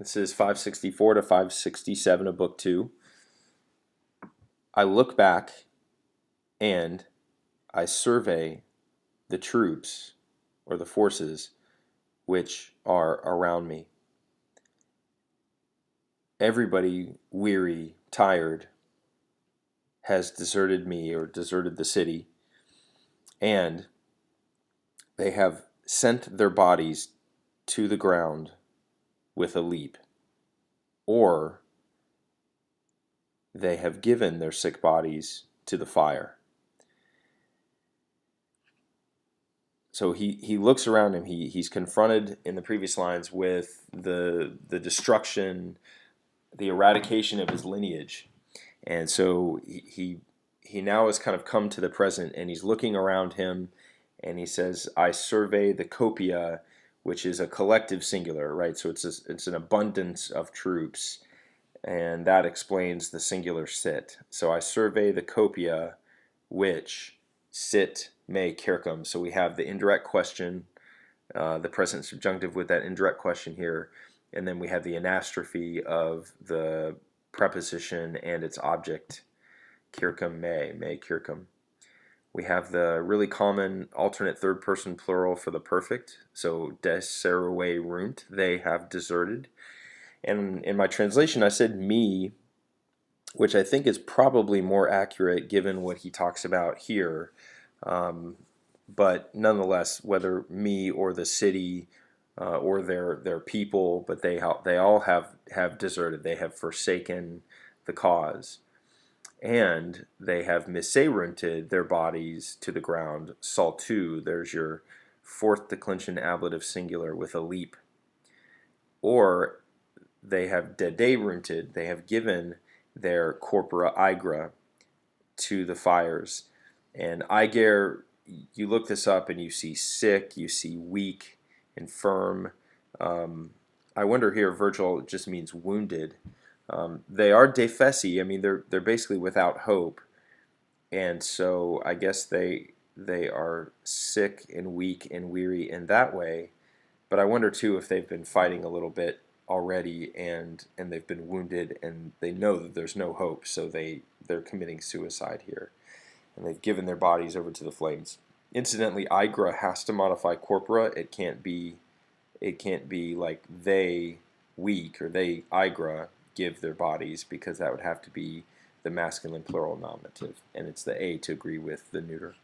This is 564 to 567 of Book 2. I look back and I survey the troops or the forces which are around me. Everybody weary, tired, has deserted me or deserted the city, and they have sent their bodies to the ground with a leap, or they have given their sick bodies to the fire. So he looks around him. He's confronted in the previous lines with the destruction, the eradication of his lineage, and so he now has kind of come to the present, and he's looking around him, and he says, "I survey the copia," which is a collective singular, right? So it's an abundance of troops, and that explains the singular sit. So I survey the copia, which sit me circum. So we have the indirect question, the present subjunctive with that indirect question here, and then we have the anastrophe of the preposition and its object, circum me circum. We have the really common alternate third person plural for the perfect, so deseruerunt, runt, they have deserted. And in my translation I said me, which I think is probably more accurate given what he talks about here. But nonetheless, whether me or the city or their people, but they all have deserted. They have forsaken the cause, and they have miserunted their bodies to the ground. Saltu. There's your fourth declension ablative singular with a leap. Or they have dederunted. They have given their corpora igra to the fires. And iger, you look this up and you see sick, you see weak, infirm. I wonder here, Virgil just means wounded. They are defesi. I mean, they're basically without hope, and so I guess they are sick and weak and weary in that way. But I wonder too if they've been fighting a little bit already, and they've been wounded, and they know that there's no hope, so they're committing suicide here, and they've given their bodies over to the flames. Incidentally, igra has to modify corpora. It can't be like they weak or they igra give their bodies, because that would have to be the masculine plural nominative, and it's the a to agree with the neuter.